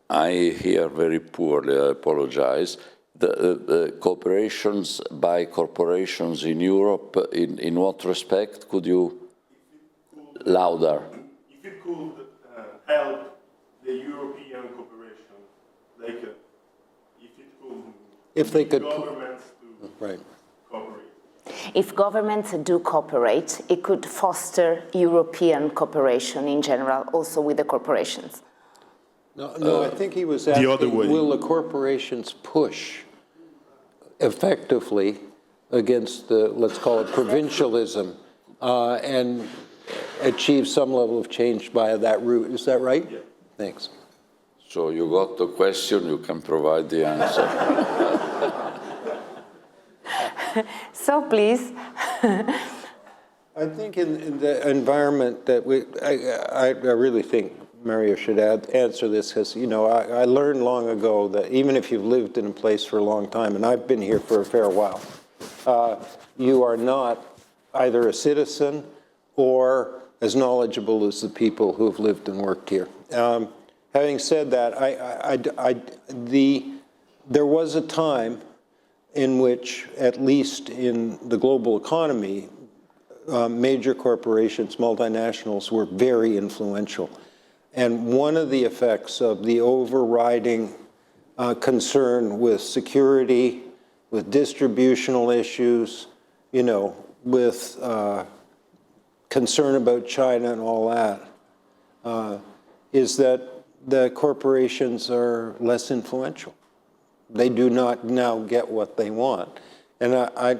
I hear very poorly, I apologize. The cooperations by corporations in Europe, in what respect? Could you louder? If it could help the European cooperation, like If they could, governments to right. cooperate. If governments do cooperate, it could foster European cooperation in general, also with the corporations. No, I think he was asking, other way. will the corporations push effectively against the, let's call it provincialism, and achieve some level of change by that route? Is that right? Yeah. Thanks. So you got the question, you can provide the answer. So please. I think in the environment that I really think Mario should answer this, because, you know, I learned long ago that even if you've lived in a place for a long time, and I've been here for a fair while, you are not either a citizen or as knowledgeable as the people who've lived and worked here. Having said that, there was a time in which, at least in the global economy, major corporations, multinationals, were very influential. And one of the effects of the overriding concern with security, with distributional issues, you know, with concern about China and all that, is that the corporations are less influential. They do not now get what they want. And I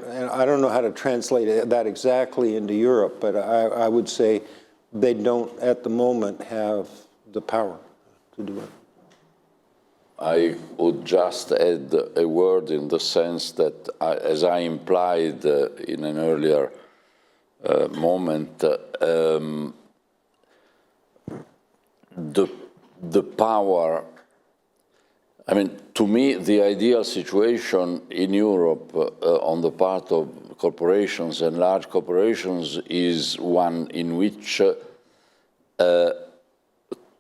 don't know how to translate that exactly into Europe, but I would say they don't, at the moment, have the power to do it. I would just add a word in the sense that, as I implied in an earlier moment, the power, I mean, to me, the ideal situation in Europe on the part of corporations and large corporations is one in which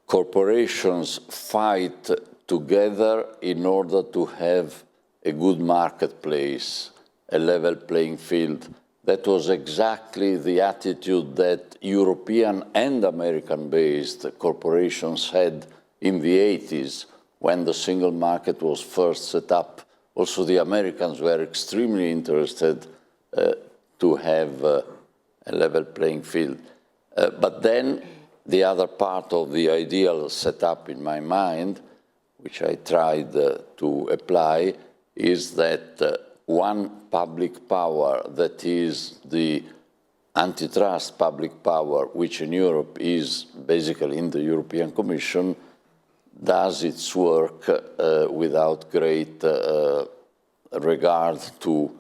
corporations fight together in order to have a good marketplace, a level playing field. That was exactly the attitude that European and American-based corporations had in the 80s when the single market was first set up. Also, the Americans were extremely interested to have a level playing field. But then the other part of the ideal setup in my mind, which I tried to apply, is that one public power, that is the antitrust public power, which in Europe is basically in the European Commission, does its work without great regard to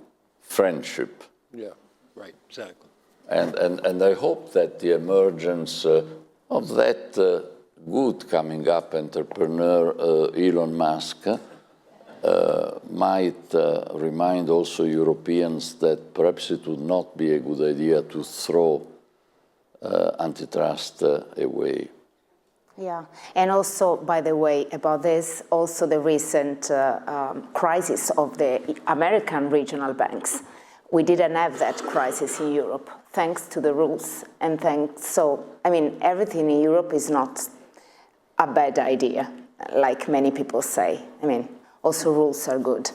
friendship. Yeah, right, exactly. And I hope that the emergence of that good coming up entrepreneur, Elon Musk, might remind also Europeans that perhaps it would not be a good idea to throw antitrust away. Yeah, and also, by the way, about this, also the recent crisis of the American regional banks. We didn't have that crisis in Europe, thanks to the rules and so, I mean, everything in Europe is not a bad idea, like many people say. I mean, also rules are good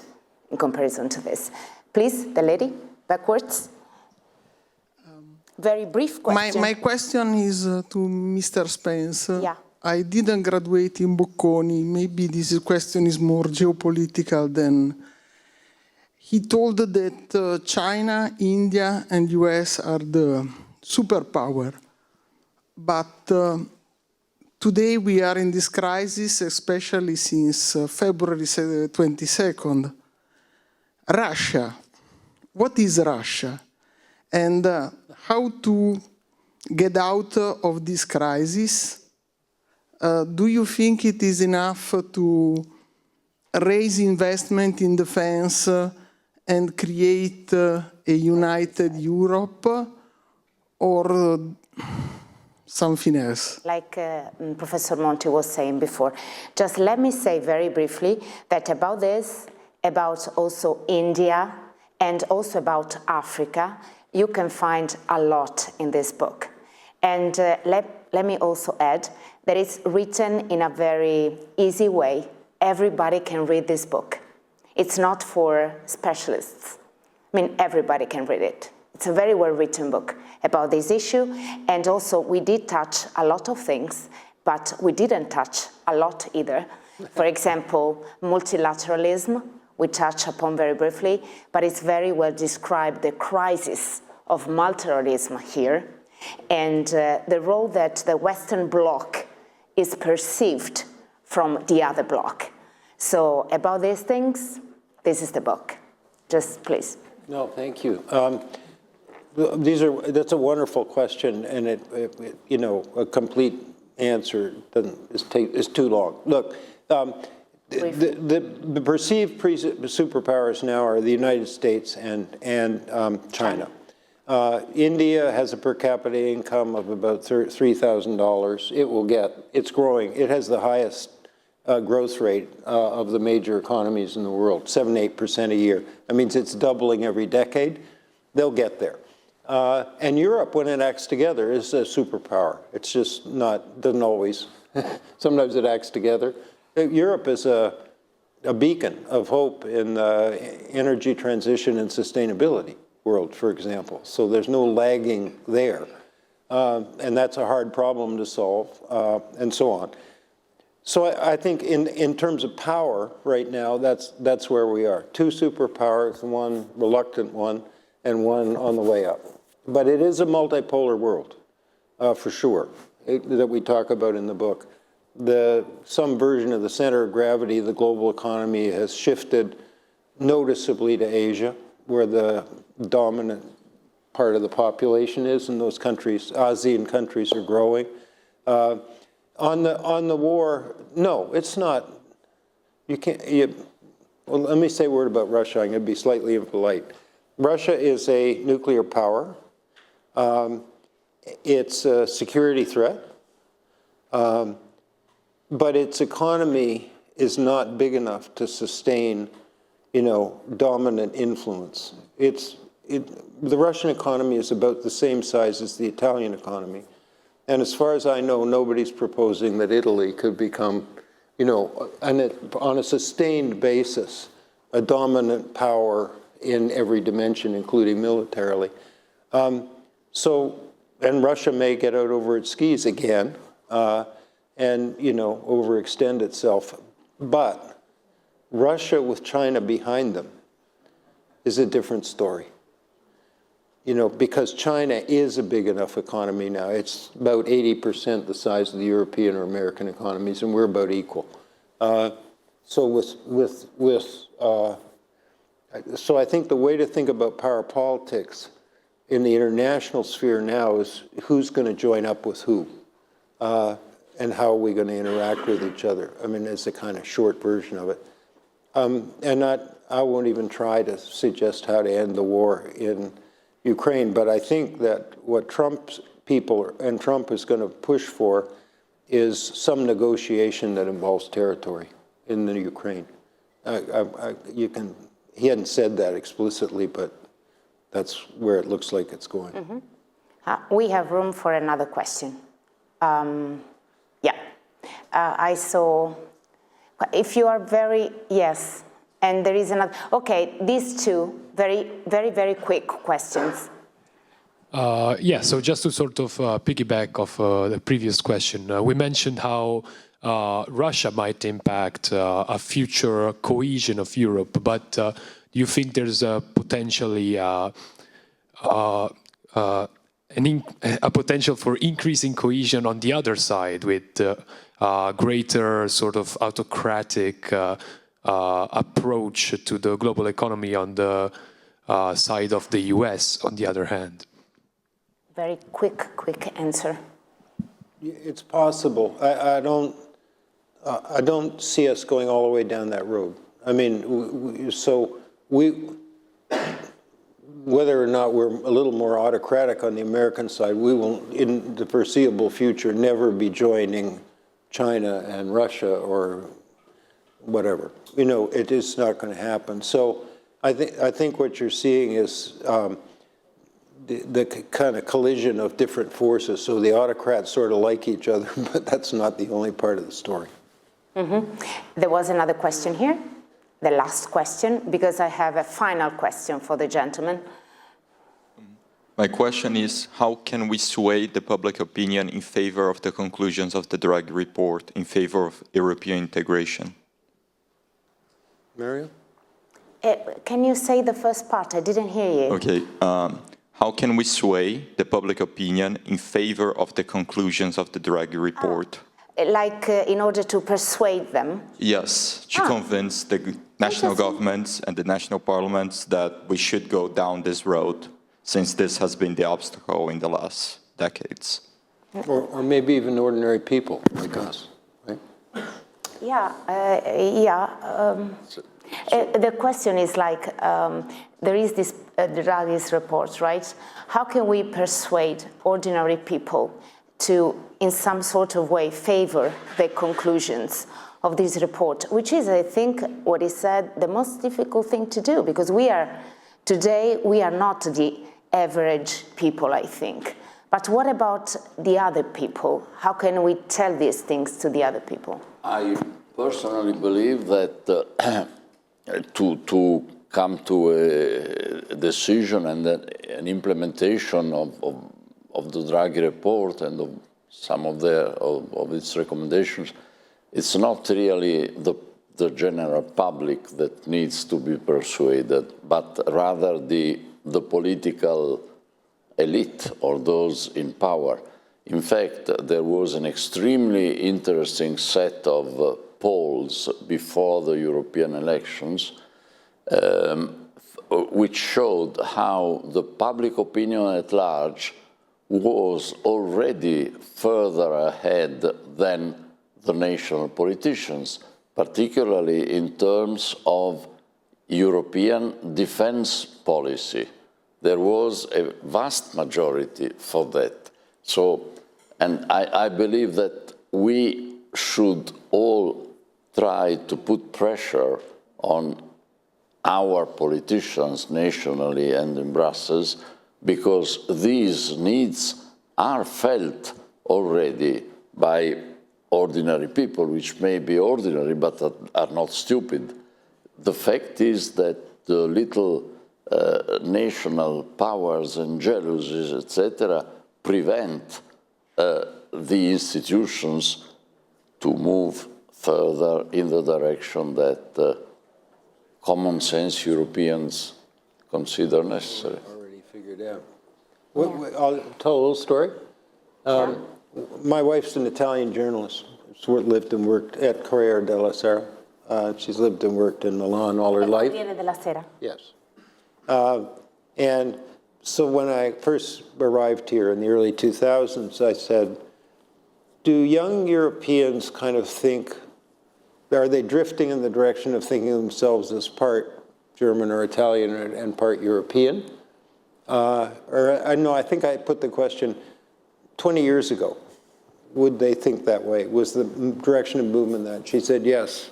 in comparison to this. Please, the lady, backwards. Very brief question. My question is to Mr. Spence. Yeah. I didn't graduate in Bocconi. Maybe this question is more geopolitical than... He told that China, India, and US are the superpower. But today we are in this crisis, especially since February 22nd. Russia. What is Russia? And how to get out of this crisis? Do you think it is enough to raise investment in defense and create a united Europe, or something else? Like Professor Monti was saying before, just let me say very briefly that about this, about also India, and also about Africa, you can find a lot in this book. And let me also add that it's written in a very easy way. Everybody can read this book. It's not for specialists. I mean, everybody can read it. It's a very well-written book about this issue. And also, we did touch a lot of things, but we didn't touch a lot either. For example, multilateralism, we touched upon very briefly, but it's very well described, the crisis of multilateralism here, and the role that the Western Bloc is perceived from the other bloc. So about these things, this is the book. Just please. No, thank you. That's a wonderful question, and a complete answer is too long. Look, the perceived superpowers now are the United States and China. India has a per capita income of about $3,000. It's growing. It has the highest growth rate of the major economies in the world, 7–8% a year. That means it's doubling every decade. They'll get there. And Europe, when it acts together, is a superpower. It's just doesn't always. Sometimes it acts together. Europe is a beacon of hope in the energy transition and sustainability world, for example. So there's no lagging there. And that's a hard problem to solve, and so on. So I think in terms of power right now, that's where we are. Two superpowers, one reluctant one, and one on the way up. But it is a multipolar world, for sure, that we talk about in the book. Some version of the center of gravity of the global economy has shifted noticeably to Asia, where the dominant part of the population is, and those countries, ASEAN countries, are growing. On the war, no, it's not. You can't. Well, let me say a word about Russia. I'm going to be slightly impolite. Russia is a nuclear power. It's a security threat, but its economy is not big enough to sustain, dominant influence. The Russian economy is about the same size as the Italian economy. And as far as I know, nobody's proposing that Italy could become, on a sustained basis, a dominant power in every dimension, including militarily. And Russia may get out over its skis again, and, overextend itself. But Russia with China behind them is a different story. Because China is a big enough economy now. It's about 80% the size of the European or American economies, and we're about equal. So I think the way to think about power politics in the international sphere now is who's going to join up with who, and how are we going to interact with each other. I mean, it's a kind of short version of it. I won't even try to suggest how to end the war in Ukraine, but I think that what Trump's people and Trump is going to push for is some negotiation that involves territory in the Ukraine. He hadn't said that explicitly, but that's where it looks like it's going. Mm-hmm. We have room for another question. I saw, if you are yes, and there is another, okay, these two, very quick questions. So just to sort of piggyback off the previous question, we mentioned how Russia might impact a future cohesion of Europe, but do you think there's potentially a potential for increasing cohesion on the other side with greater sort of autocratic approach to the global economy on the side of the US, on the other hand? Very quick answer. It's possible. I don't see us going all the way down that road. I mean, whether or not we're a little more autocratic on the American side, we will, in the foreseeable future, never be joining China and Russia or whatever. You know, it is not going to happen. So I think what you're seeing is the kind of collision of different forces. So the autocrats sort of like each other, but that's not the only part of the story. Mm-hmm. There was another question here, the last question, because I have a final question for the gentleman. My question is, how can we sway the public opinion in favor of the conclusions of the Draghi report, in favor of European integration? Mario? Can you say the first part? I didn't hear you. Okay. How can we sway the public opinion in favor of the conclusions of the Draghi report? Like in order to persuade them? Yes, to convince the national governments and the national parliaments that we should go down this road, since this has been the obstacle in the last decades. Or maybe even ordinary people like us, right? The question is like, there is this Draghi's report, right? How can we persuade ordinary people to, in some sort of way, favor the conclusions of this report, which is, I think, what he said, the most difficult thing to do, because today we are not the average people, I think. But what about the other people? How can we tell these things to the other people? I personally believe that to come to a decision and an implementation of the Draghi report and of some of its recommendations, it's not really the general public that needs to be persuaded, but rather the political elite or those in power. In fact, there was an extremely interesting set of polls before the European elections, which showed how the public opinion at large was already further ahead than the national politicians, particularly in terms of European defense policy. There was a vast majority for that. So, and I believe that we should all try to put pressure on our politicians nationally and in Brussels, because these needs are felt already by ordinary people, which may be ordinary but are not stupid. The fact is that the little national powers and jealousies, etc., prevent the institutions to move further in the direction that common sense Europeans consider necessary. Already figured out. I'll tell a little story. My wife's an Italian journalist. She's lived and worked at Corriere della Sera. She's lived and worked in Milan all her life. Corriere della Sera. Yes. And so when I first arrived here in the early 2000s, I said, do young Europeans kind of think are they drifting in the direction of thinking of themselves as part German or Italian and part European? I think I put the question 20 years ago. Would they think that way? Was the direction of movement that? She said yes.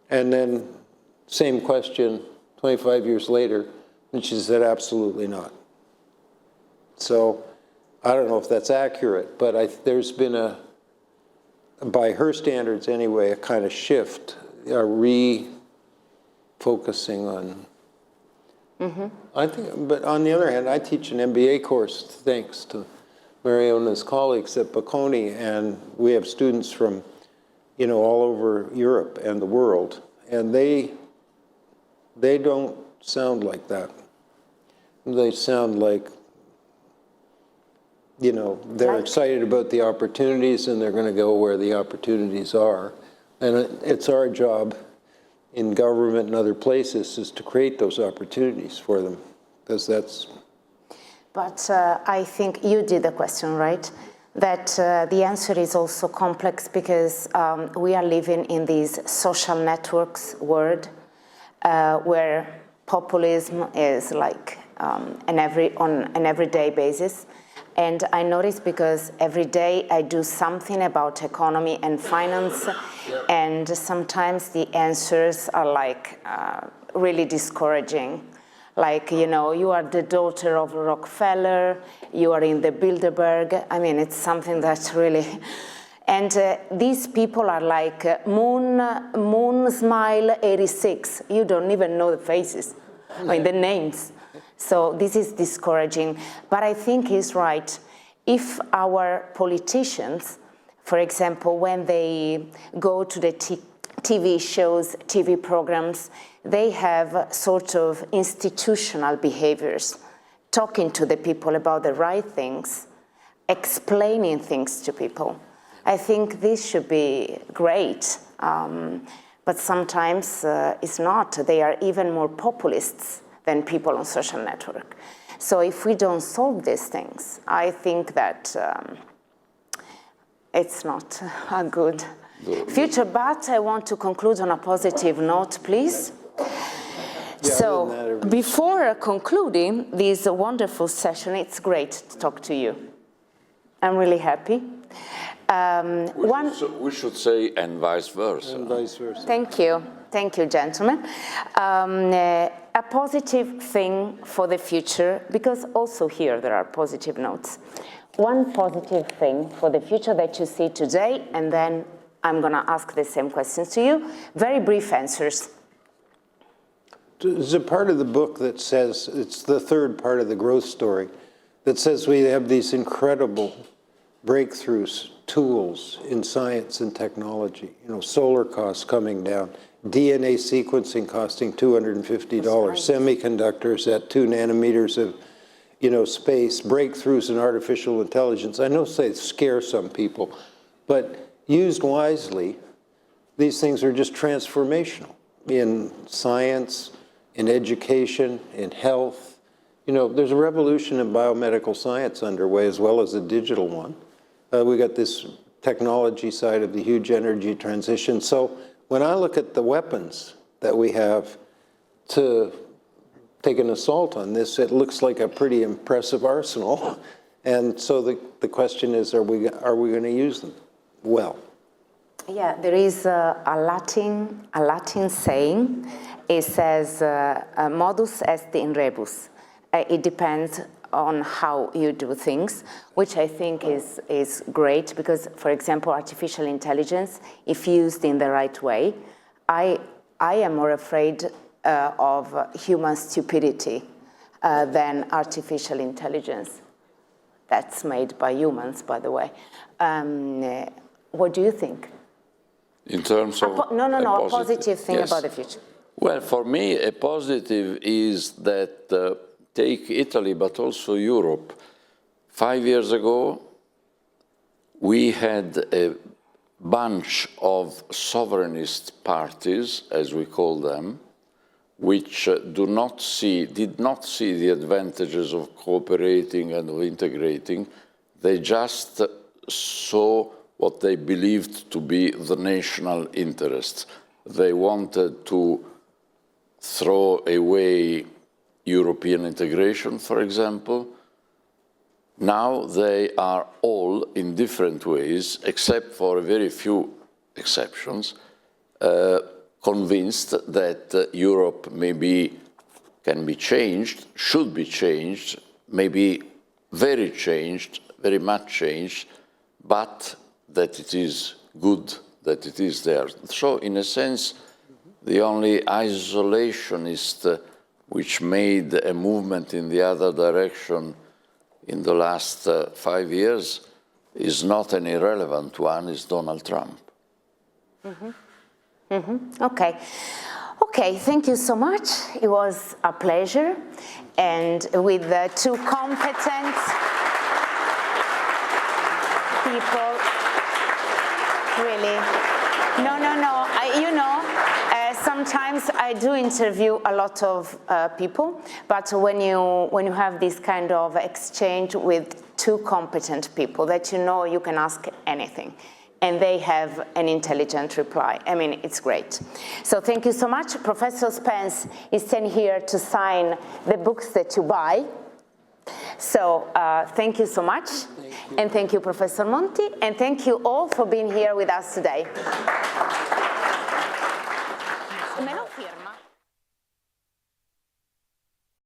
And then same question 25 years later, and she said absolutely not. So I don't know if that's accurate, but there's been by her standards anyway, a kind of shift, a refocusing on. I think, but on the other hand, I teach an MBA course thanks to Mariona's colleagues at Bocconi, and we have students from, all over Europe and the world, and they don't sound like that. They sound like, they're excited about the opportunities and they're going to go where the opportunities are. And it's our job in government and other places is to create those opportunities for them, because that's... But I think you did the question, right? That the answer is also complex because we are living in these social networks world where populism is like on an everyday basis. And I notice because every day I do something about economy and finance, and sometimes the answers are like really discouraging. Like, you are the daughter of Rockefeller, you are in the Bilderberg. I mean, it's something that's really... And these people are like Moon Smile 86. You don't even know the faces, I mean, the names. So this is discouraging. But I think he's right. If our politicians, for example, when they go to the TV shows, TV programs, they have sort of institutional behaviors, talking to the people about the right things, explaining things to people. I think this should be great, but sometimes it's not. They are even more populists than people on social network. So if we don't solve these things, I think that it's not a good future. But I want to conclude on a positive note, please. Yeah, so before concluding this wonderful session, it's great to talk to you. I'm really happy. We should say and vice versa. And vice versa. Thank you. Thank you, gentlemen. A positive thing for the future, because also here there are positive notes. One positive thing for the future that you see today, and then I'm going to ask the same questions to you. Very brief answers. There's a part of the book that says, it's the third part of the growth story, that says we have these incredible breakthroughs, tools in science and technology, solar costs coming down, DNA sequencing costing $250, semiconductors at 2 nanometers of, space, breakthroughs in artificial intelligence. I know they scare some people, but used wisely, these things are just transformational in science, in education, in health. There's a revolution in biomedical science underway as well as a digital one. We got this technology side of the huge energy transition. So when I look at the weapons that we have to take an assault on this, it looks like a pretty impressive arsenal. And so the question is, are we going to use them well? Yeah, there is a Latin saying. It says, modus est in rebus. It depends on how you do things, which I think is great because, for example, artificial intelligence, if used in the right way, I am more afraid of human stupidity than artificial intelligence. That's made by humans, by the way. What do you think? In terms of a positive thing about the future. Well, for me, a positive is that take Italy, but also Europe. 5 years ago, we had a bunch of sovereignist parties, as we call them, which did not see the advantages of cooperating and of integrating. They just saw what they believed to be the national interests. they wanted to throw away European integration, for example. Now they are all, in different ways, except for a very few exceptions, convinced that Europe maybe can be changed, should be changed, maybe very much changed, but that it is good that it is there. So in a sense, the only isolationist which made a movement in the other direction in the last 5 years is not an irrelevant one, is Donald Trump. Okay. Okay, thank you so much. It was a pleasure. And with two competent people, really. No. Sometimes I do interview a lot of people, but when you have this kind of exchange with two competent people that you know you can ask anything, and they have an intelligent reply. I mean, it's great. So thank you so much. Professor Spence is standing here to sign the books that you buy. So thank you so much. And thank you, Professor Monti. And thank you all for being here with us today.